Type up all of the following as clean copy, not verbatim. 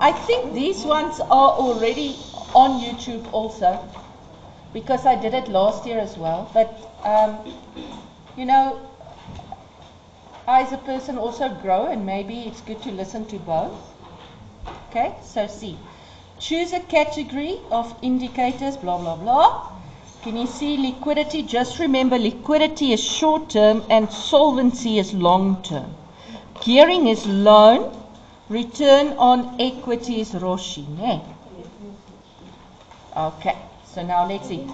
I think these ones are already on YouTube also, because I did it last year as well. But, you know, I as a person also grow, and maybe it's good to listen to both. Okay, so see. Choose a category of indicators, blah, blah, blah. Can you see liquidity? Just remember, liquidity is short term and solvency is long term. Gearing is loan. Return on equity is ROSI. Ne? Okay, so now let's see.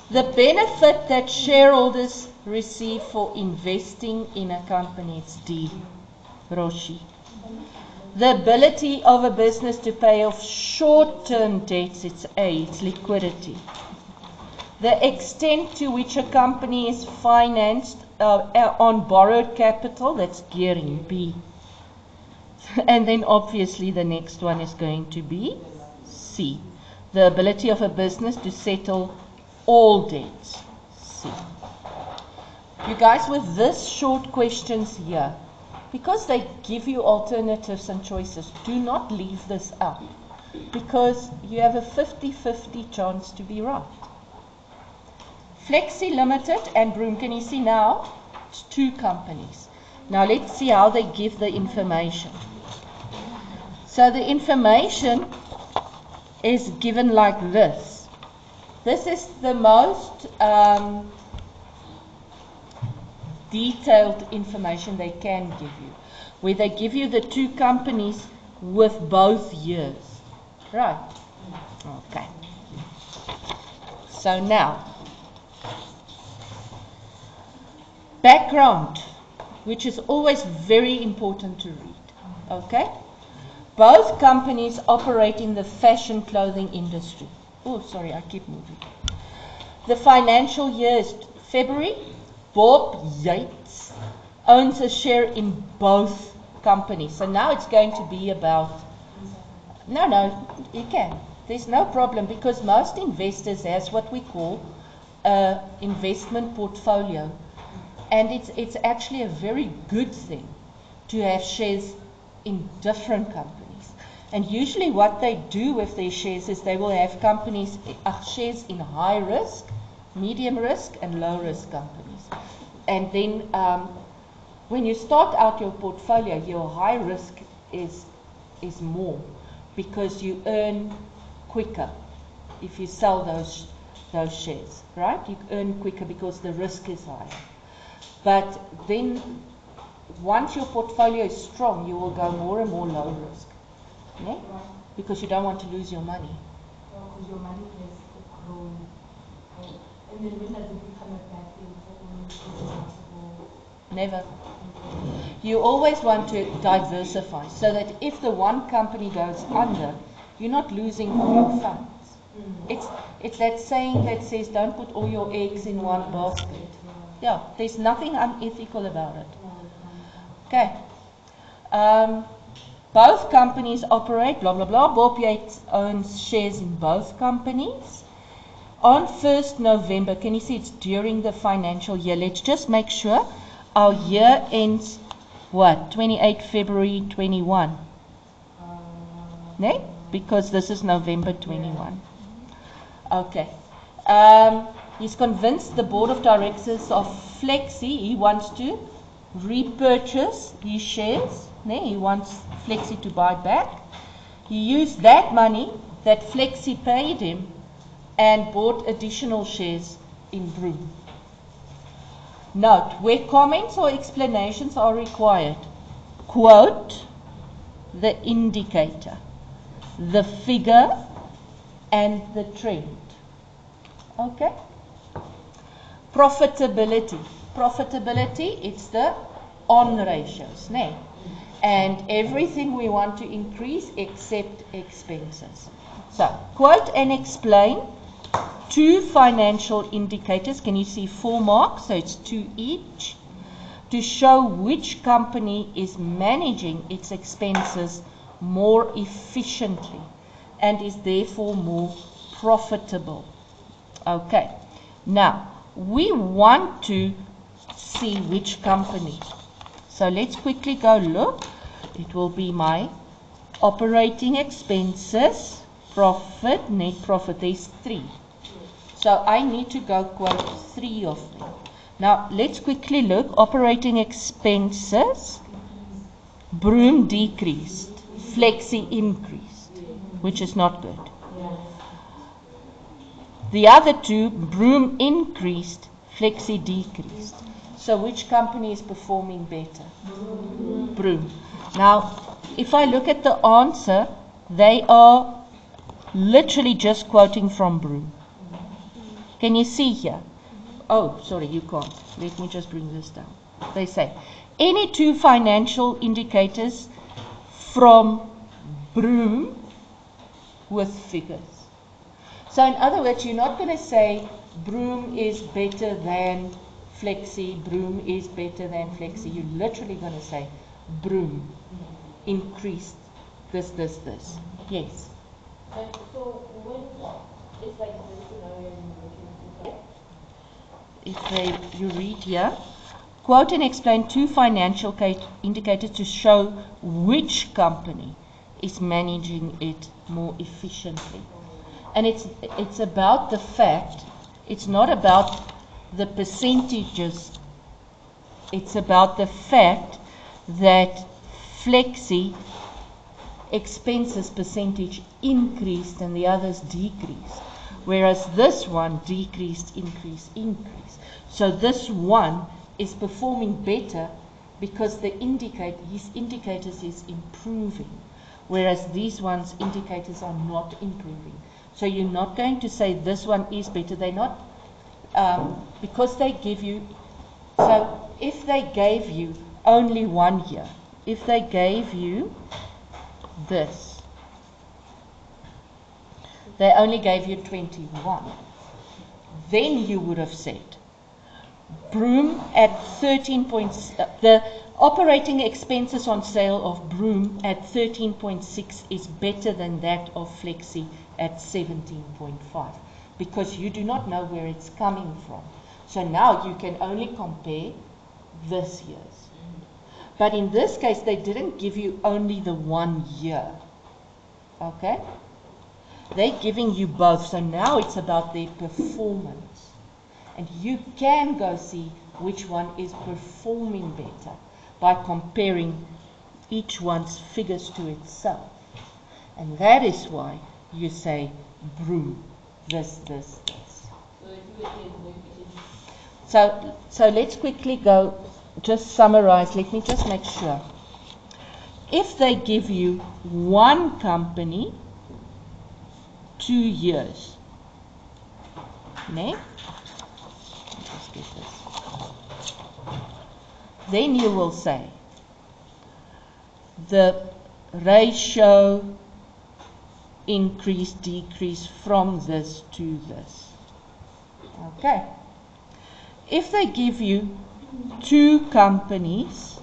The benefit that shareholders receive for investing in a company is D. ROSI. The ability of a business to pay off short-term debts, it's A, it's liquidity. The extent to which a company is financed on borrowed capital, that's gearing, B. And then obviously the next one is going to be C. The ability of a business to settle all debts, C. You guys, with this short questions here, because they give you alternatives and choices, do not leave this out, because you have a 50-50 chance to be right. Flexi Limited and Broom, can you see now? It's two companies. Now let's see how they give the information. So the information is given like this. This is the most detailed information they can give you, where they give you the two companies with both years. Right? Okay. So now, background, which is always very important to read. Okay? Both companies operate in the fashion clothing industry. Oh, sorry, I keep moving. The financial year is February. Bob Yates owns a share in both companies. So now it's going to be about... No, you can. There's no problem, because most investors has what we call an investment portfolio. And it's actually a very good thing to have shares in different companies. And usually what they do with their shares is they will have shares in high risk, medium risk and low risk companies. And then when you start out your portfolio, your high risk is more, because you earn quicker if you sell those shares, right? You earn quicker because the risk is higher. But then once your portfolio is strong, you will go more and more low risk, yeah? Because you don't want to lose your money. Because your money has grown. And then when does it become a bad thing for Never. You always want to diversify, so that if the one company goes under, you're not losing all your funds. It's that saying that says, don't put all your eggs in one basket. Yeah, there's nothing unethical about it. Okay. Both companies operate, blah, blah, blah. Bob Yates owns shares in both companies. On 1st November, can you see it's during the financial year? Let's just make sure our year ends, what, 28 February 21? No? Because this is November 21. Okay. He's convinced the board of directors of Flexi, he wants to repurchase his shares. He wants Flexi to buy back. He used that money that Flexi paid him and bought additional shares in Broom. Note, where comments or explanations are required, quote the indicator, the figure, and the trend. Okay? Profitability. Profitability, it's the on ratios, ne? And everything we want to increase except expenses. So, quote and explain two financial indicators. Can you see 4 marks? So it's 2 each. To show which company is managing its expenses more efficiently and is therefore more profitable. Okay. Now, we want to see which company. So let's quickly go look. It will be my operating expenses, profit, net profit. There's 3. So I need to go quote 3 of them. Now let's quickly look. Operating expenses, Broom decreased, Flexi increased, which is not good. The other 2, Broom increased, Flexi decreased. So which company is performing better? Broom. Now, if I look at the answer, they are literally just quoting from Broom. Can you see here? Oh, sorry, you can't. Let me just bring this down. They say, any 2 financial indicators from Broom with figures. So in other words, you're not going to say Broom is better than Flexi, Broom is better than Flexi. You're literally going to say Broom increased this. Yes? So when it's like this scenario If you read here, quote and explain 2 financial indicators to show which company is managing it more efficiently. And it's about the fact, it's not about the percentages, it's about the fact that Flexi expenses percentage increased and the others decreased, whereas this one decreased, increased. So this one is performing better because his indicators is improving, whereas these ones indicators are not improving. So you're not going to say this one is better. They're not, because they give you, so if they gave you only 1 year, if they gave you this, they only gave you 21, then you would have said Broom at 13 points, the operating expenses on sale of Broom at 13.6 is better than that of Flexi at 17.5, because you do not know where it's coming from. So now you can only compare this year's. But in this case, they didn't give you only the 1 year. Okay? They're giving you both. So now it's about their performance. And you can go see which one is performing better by comparing each one's figures to itself. And that is why you say Broom, this. So let's quickly go, just summarize. Let me just make sure. If they give you one company, 2 years, just get this. Then you will say the ratio increase, decrease from this to this. Okay. If they give you 2 companies,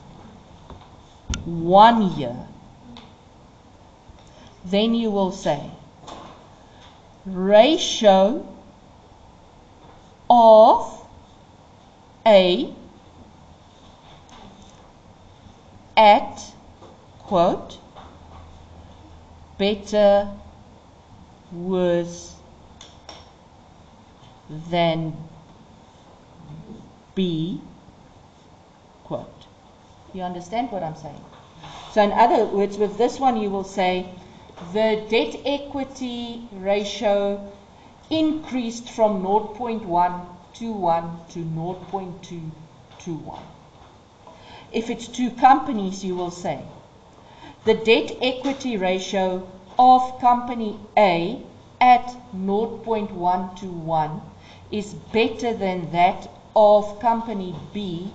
1 year, then you will say ratio of A at, quote, better, worse than B, quote. You understand what I'm saying? So in other words, with this one you will say the debt equity ratio increased from 0.121 to 0.221. If it's 2 companies, you will say the debt equity ratio of company A at 0.1 to 1 is better than that of company B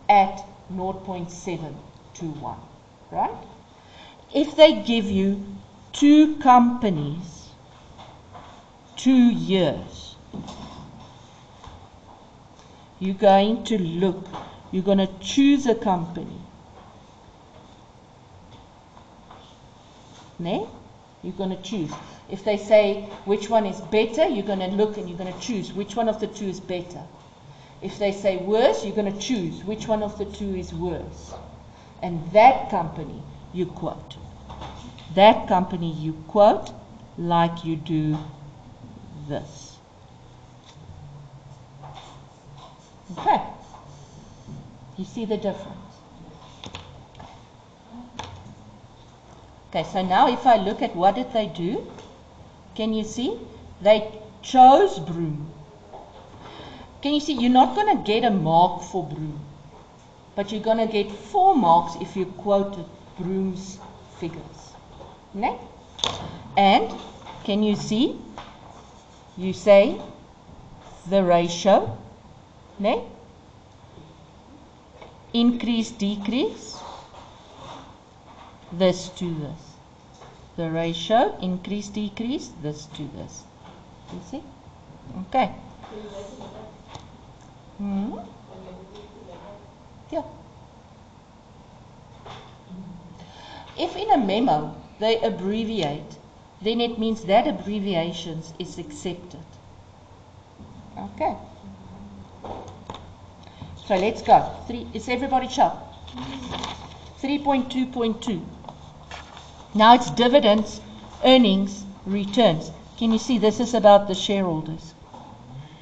at 0.7 to 1, right? If they give you 2 companies, 2 years, you're going to look, you're going to choose a company. Ne? You're going to choose. If they say which one is better, you're going to look and you're going to choose which one of the 2 is better. If they say worse, you're going to choose which one of the 2 is worse. And that company you quote. that company you quote like you do this. Okay. You see the difference? Okay, so now if I look at what did they do, can you see? They chose Broom. Can you see? You're not going to get a mark for Broom, but you're going to get 4 marks if you quoted Broom's figures. Ne? And can you see? You say the ratio, ne? Increase, decrease, this to this. The ratio, increase, decrease, this to this. You see? Okay. Yeah. If in a memo they abbreviate, then it means that abbreviation is accepted. Okay. So let's go. Is everybody sharp? 3.2.2. Now it's dividends, earnings, returns. Can you see this is about the shareholders?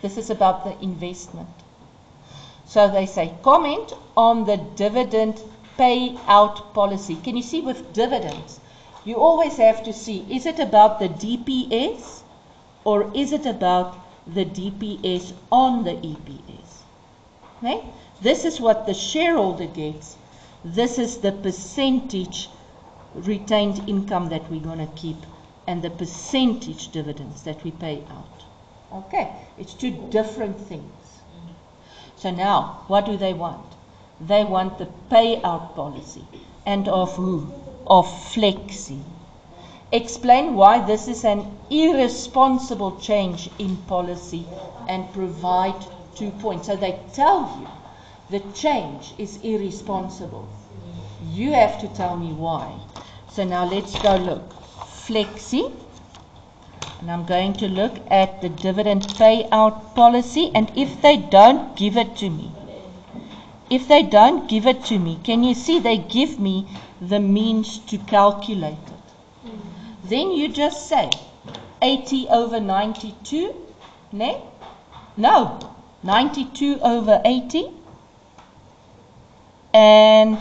This is about the investment. So they say, comment on the dividend payout policy. Can you see with dividends, you always have to see, is it about the DPS or is it about the DPS on the EPS? Okay? This is what the shareholder gets. This is the percentage retained income that we're going to keep and the percentage dividends that we pay out. Okay, it's 2 different things. So now, what do they want? They want the payout policy. And of who? Of Flexi. Explain why this is an irresponsible change in policy and provide 2 points. So they tell you the change is irresponsible. You have to tell me why. So now let's go look. Flexi. And I'm going to look at the dividend payout policy. And if they don't give it to me, can you see they give me the means to calculate it? Then you just say 80 over 92, ne? No, 92 over 80 and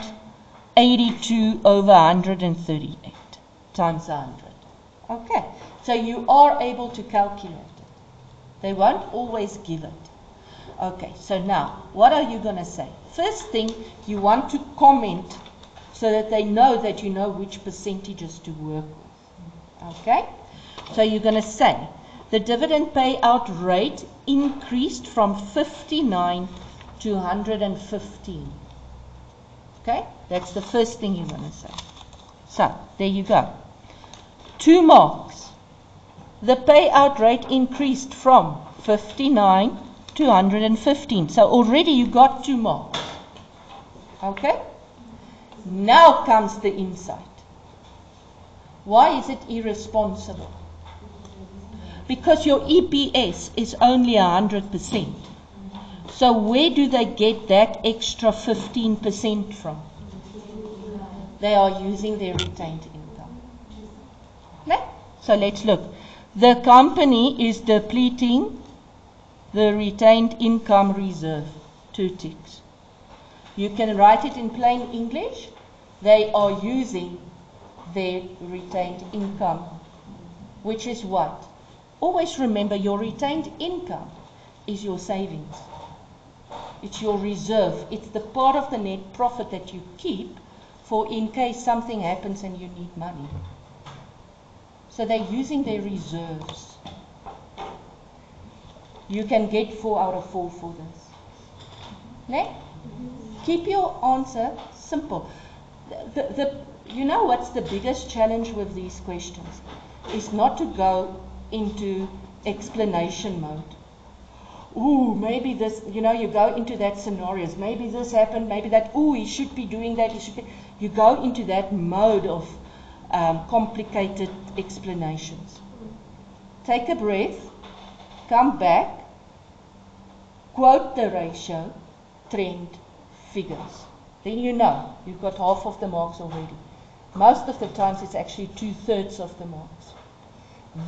82 over 138 times 100. Okay, so you are able to calculate it. They won't always give it. Okay, so now, what are you going to say? First thing, you want to comment so that they know that you know which percentages to work with. Okay? So you're going to say, the dividend payout rate increased from 59 to 115. Okay? That's the first thing you're going to say. So, there you go. 2 marks. The payout rate increased from 59 to 115. So already you got 2 marks. Okay? Now comes the insight. Why is it irresponsible? Because your EPS is only 100%. So where do they get that extra 15% from? They are using their retained income. Okay? So let's look. The company is depleting the retained income reserve. 2 ticks. You can write it in plain English. They are using their retained income, which is what? Always remember, your retained income is your savings. It's your reserve. It's the part of the net profit that you keep for in case something happens and you need money. So they're using their reserves. You can get 4 out of 4 for this. Ne? Keep your answer simple. You know what's the biggest challenge with these questions? Is not to go into explanation mode. Ooh, maybe this, you go into that scenarios. Maybe this happened, maybe that, ooh, he should be doing that, You go into that mode of complicated explanations. Take a breath, come back, quote the ratio, trend, figures. Then you know, you've got half of the marks already. Most of the times it's actually 2/3 of the marks.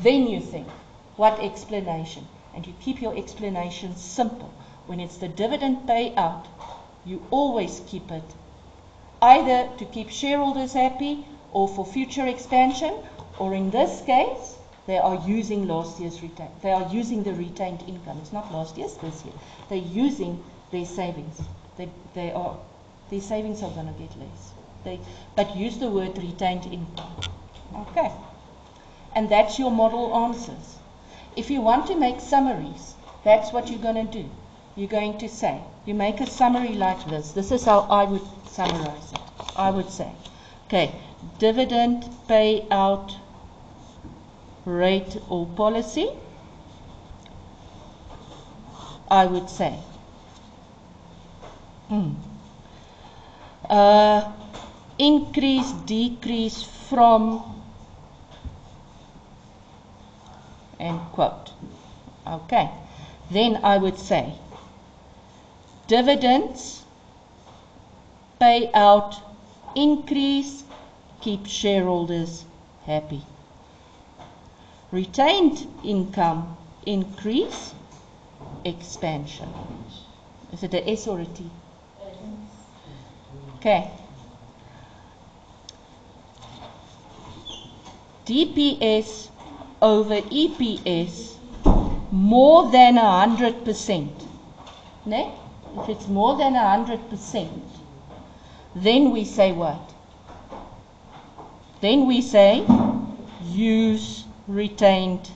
Then you think, what explanation? And you keep your explanation simple. When it's the dividend payout, you always keep it either to keep shareholders happy or for future expansion, or in this case, they are using last year's retained. They are using the retained income. It's not last year's, this year. They're using their savings. Their savings are going to get less. But use the word retained income. Okay. And that's your model answers. If you want to make summaries, that's what you're going to do. You're going to say, you make a summary like this. This is how I would summarize it. I would say, okay, dividend payout rate or policy. I would say, increase, decrease from, and quote. Okay. Then I would say, dividends, payout, increase, keep shareholders happy. Retained income, increase, expansion. Is it a S or a T? Okay. DPS over EPS more than 100%. Ne? If it's more than 100%, then we say what? Then we say use retained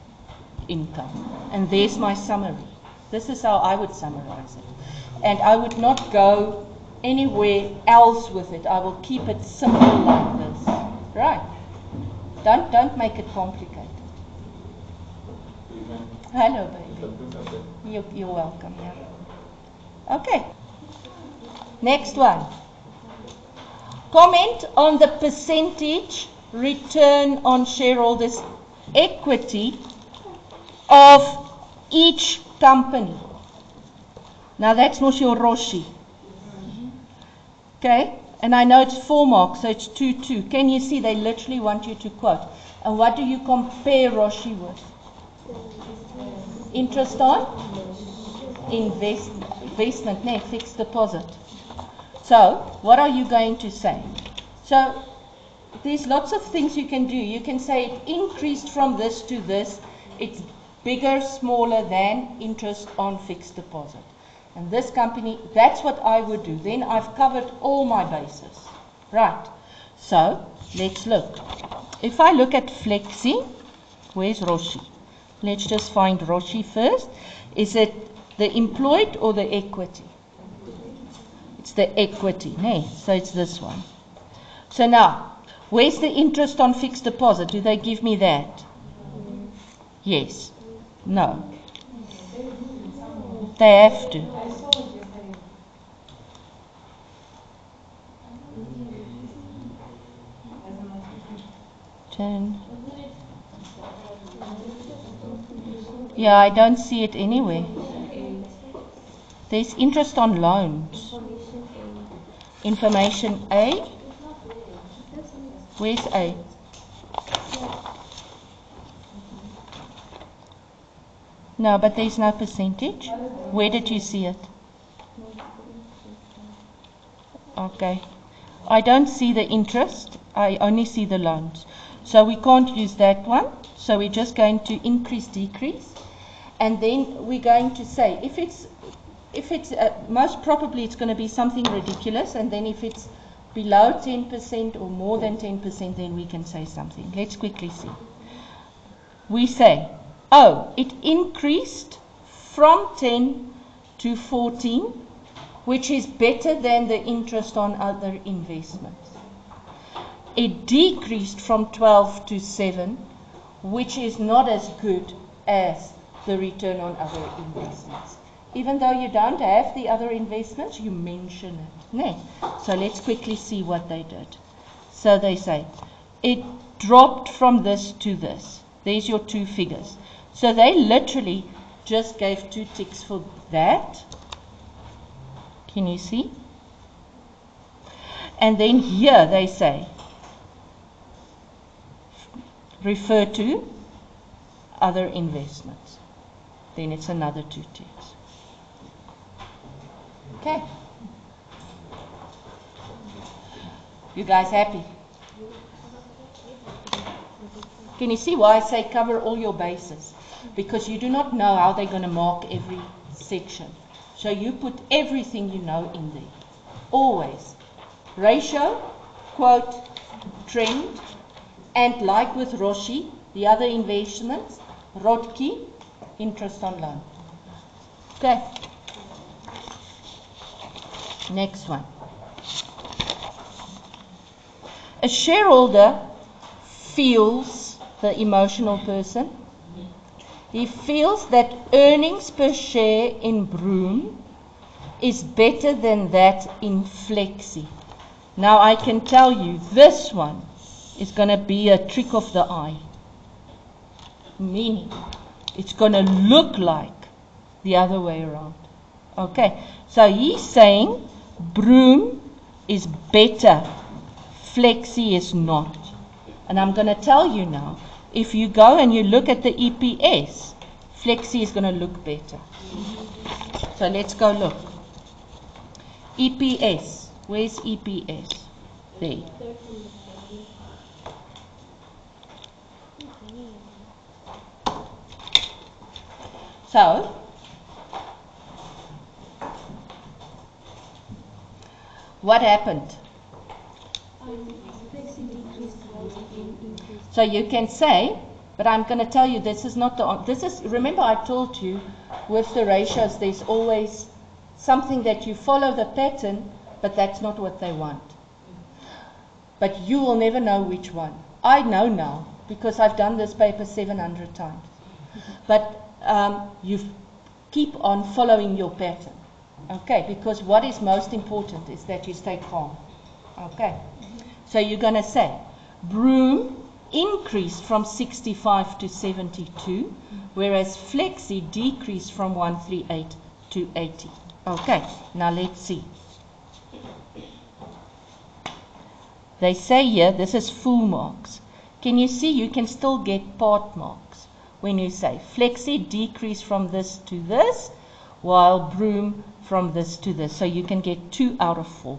income. And there's my summary. This is how I would summarize it. And I would not go anywhere else with it. I will keep it simple like this. Right? Don't make it complicated. Hello, baby. You're welcome. Yeah. Okay. Next one. Comment on the percentage return on shareholders' equity of each company. Now that's not your Roshi. Okay? And I know it's 4 marks, so it's 2-2. Can you see they literally want you to quote? And what do you compare Roshi with? Interest on? Investment, no, fixed deposit. So, what are you going to say? So, there's lots of things you can do. You can say it increased from this to this. It's bigger, smaller than interest on fixed deposit. And this company, that's what I would do. Then I've covered all my bases. Right. So, let's look. If I look at Flexi, where's Roshi? Let's just find Roshi first. Is it the employed or the equity? It's the equity, no? So it's this one. So now, where's the interest on fixed deposit? Do they give me that? Yes. No. They have to. Yeah, I don't see it anywhere. There's interest on loans. Information A. Where's A? No, but there's no percentage. Where did you see it? Okay. I don't see the interest. I only see the loans. So we can't use that one. So we're just going to increase, decrease. And then we're going to say, if it's most probably it's going to be something ridiculous. And then if it's below 10% or more than 10%, then we can say something. Let's quickly see. We say, oh, it increased from 10 to 14, which is better than the interest on other investments. It decreased from 12 to 7, which is not as good as the return on other investments. Even though you don't have the other investments, you mention it. No. So let's quickly see what they did. So they say, it dropped from this to this. There's your 2 figures. So they literally just gave 2 ticks for that. Can you see? And then here they say, refer to other investments. Then it's another 2 ticks. Okay. You guys happy? Can you see why I say cover all your bases? Because you do not know how they're going to mark every section. So you put everything you know in there. Always. Ratio, quote, trend, and like with Roshi, the other investments, Rotki, interest on loan. Okay. Next one. A shareholder feels, the emotional person, he feels that earnings per share in Broom is better than that in Flexi. Now I can tell you this one is going to be a trick of the eye. Meaning, it's going to look like the other way around. Okay, so he's saying Broom is better, Flexi is not. And I'm going to tell you now, if you go and you look at the EPS, Flexi is going to look better. So let's go look. EPS, where's EPS? There. So, what happened? So you can say, but I'm going to tell you this is not the, this is, remember I told you with the ratios there's always something that you follow the pattern, but that's not what they want. But you will never know which one. I know now because I've done this paper 700 times. But you keep on following your pattern. Okay, because what is most important is that you stay calm. Okay, so you're going to say, Broom increased from 65 to 72, whereas Flexi decreased from 138 to 80. Okay, now let's see. They say here, this is full marks. Can you see you can still get part marks when you say Flexi decreased from this to this, while Broom from this to this. So you can get 2 out of 4.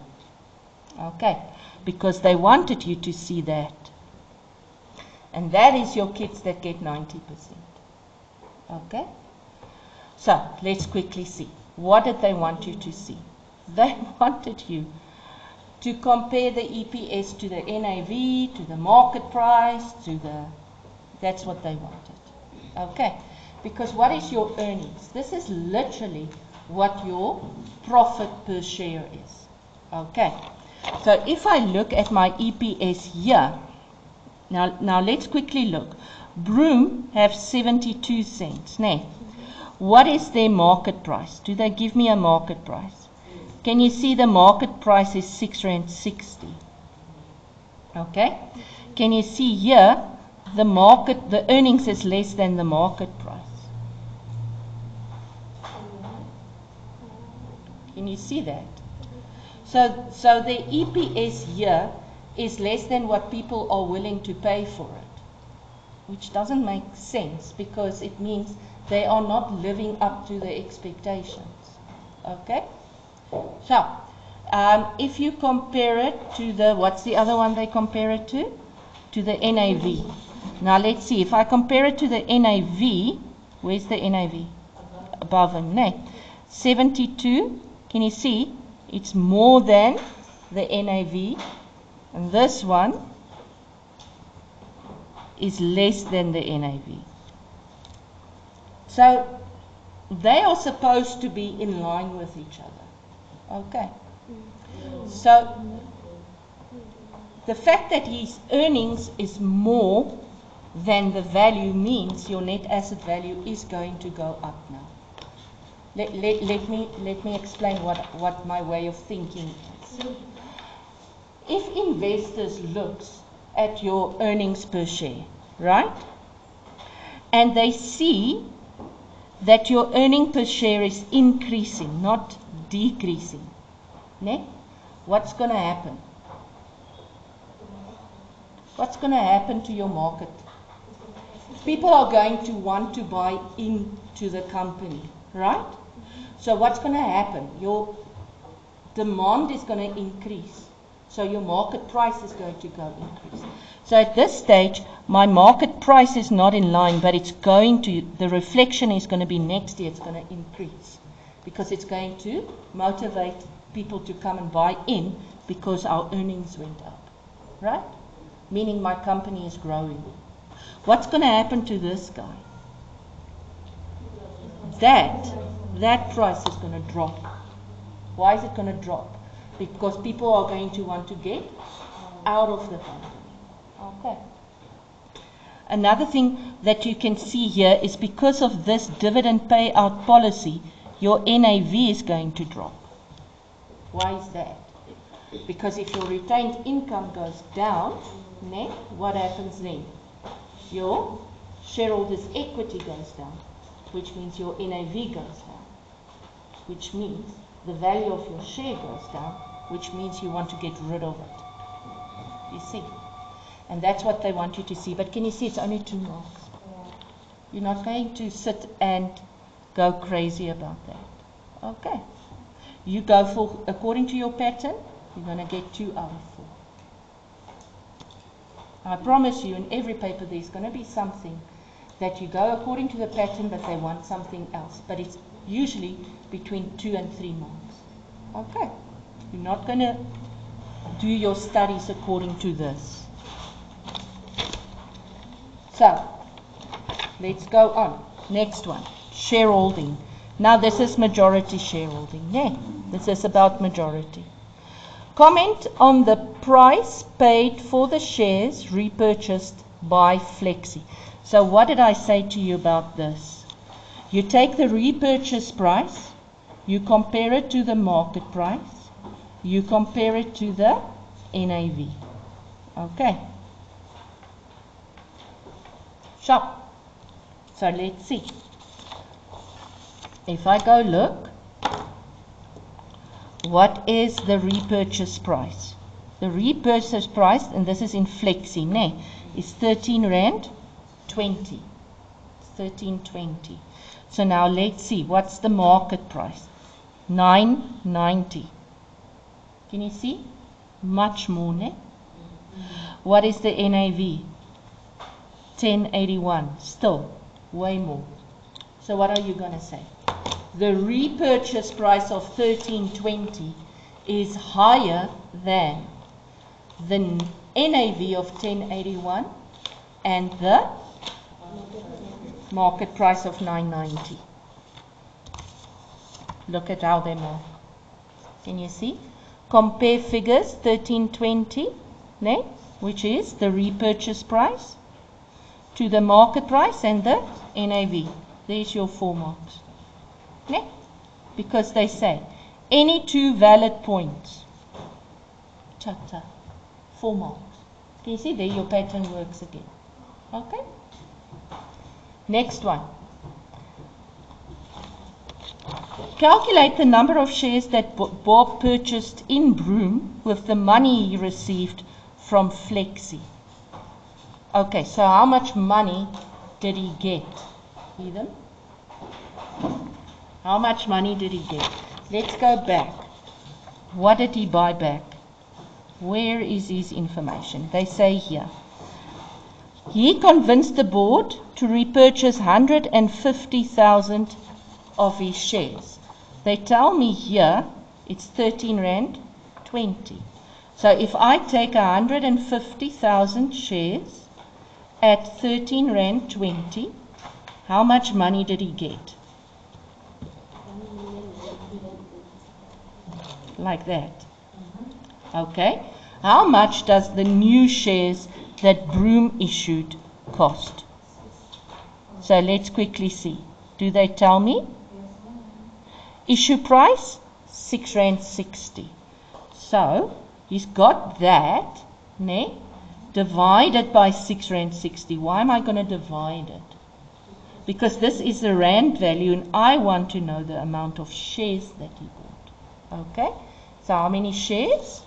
Okay, because they wanted you to see that. And that is your kids that get 90%. Okay? So, let's quickly see. What did they want you to see? They wanted you to compare the EPS to the NAV, to the market price, to the... That's what they wanted. Okay? Because what is your earnings? This is literally what your profit per share is. Okay? So, if I look at my EPS here, Now let's quickly look. Broom have 72 cents. Now, what is their market price? Do they give me a market price? Can you see the market price is R6.60? Okay. Can you see here the earnings is less than the market price? Can you see that? So the EPS here is less than what people are willing to pay for it, which doesn't make sense because it means they are not living up to the expectations. Okay? So, if you compare it to the, what's the other one they compare it to? To the NAV. Now let's see, if I compare it to the NAV, where's the NAV? Above them, no. 72, can you see? It's more than the NAV. And this one is less than the NAV. So they are supposed to be in line with each other. Okay. So the fact that his earnings is more than the value means your net asset value is going to go up now. Let me explain what my way of thinking is. If investors looks at your earnings per share, right, and they see that your earning per share is increasing, not decreasing, ne? What's going to happen? What's going to happen to your market people are going to want to buy into the company, right? So what's going to happen? Your demand is going to increase. So your market price is going to go increase. So at this stage, my market price is not in line, but it's going to, the reflection is going to be next year, it's going to increase. Because it's going to motivate people to come and buy in because our earnings went up, right? Meaning my company is growing. What's going to happen to this guy? That price is going to drop. Why is it going to drop? Because people are going to want to get out of the company. Okay. Another thing that you can see here is because of this dividend payout policy, your NAV is going to drop. Why is that? Because if your retained income goes down, what happens then? Your shareholders' equity goes down, which means your NAV goes down, which means the value of your share goes down, which means you want to get rid of it. You see? And that's what they want you to see. But can you see it's only 2 marks? You're not going to sit and go crazy about that. Okay. You go for, according to your pattern, you're going to get 2 out of 4. I promise you, in every paper there's going to be something that you go according to the pattern, but they want something else. But it's usually between 2 and 3 marks. Okay. You're not going to do your studies according to this. So, let's go on. Next one, shareholding. Now this is majority shareholding. This is about majority. Comment on the price paid for the shares repurchased by Flexi. So what did I say to you about this? You take the repurchase price, you compare it to the market price, you compare it to the NAV. Okay. Sharp. So let's see. If I go look, what is the repurchase price? The repurchase price, and this is in Flexi, is 13 Rand 20. 13.20. So now let's see, what's the market price? 9.90. Can you see? Much more, What is the NAV? 1081. Still, way more. So what are you going to say? The repurchase price of 13.20 is higher than the NAV of 1081 and the market price of 990. Look at how they mark. Can you see? Compare figures 13.20, which is the repurchase price, to the market price and the NAV. There's your 4 marks. Because they say any 2 valid points, 4 marks. Can you see there your pattern works again? Okay. Next one. Calculate the number of shares that Bob purchased in Broome with the money he received from Flexi. Okay, so how much money did he get? Ethan? How much money did he get? Let's go back. What did he buy back? Where is his information? They say here. He convinced the board to repurchase 150,000 of his shares. They tell me here it's 13 Rand 20. So if I take 150,000 shares at 13 Rand 20, how much money did he get? Like that. Okay. How much does the new shares that Broome issued cost? So let's quickly see. Do they tell me? Issue price, 6 Rand 60. So he's got that, divided by 6 Rand 60. Why am I going to divide it? Because this is the Rand value and I want to know the amount of shares that he bought. Okay? So how many shares?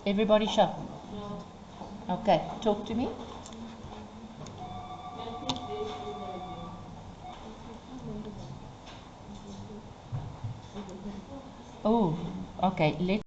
Everybody show. Okay, talk to me. Oh, okay. Let's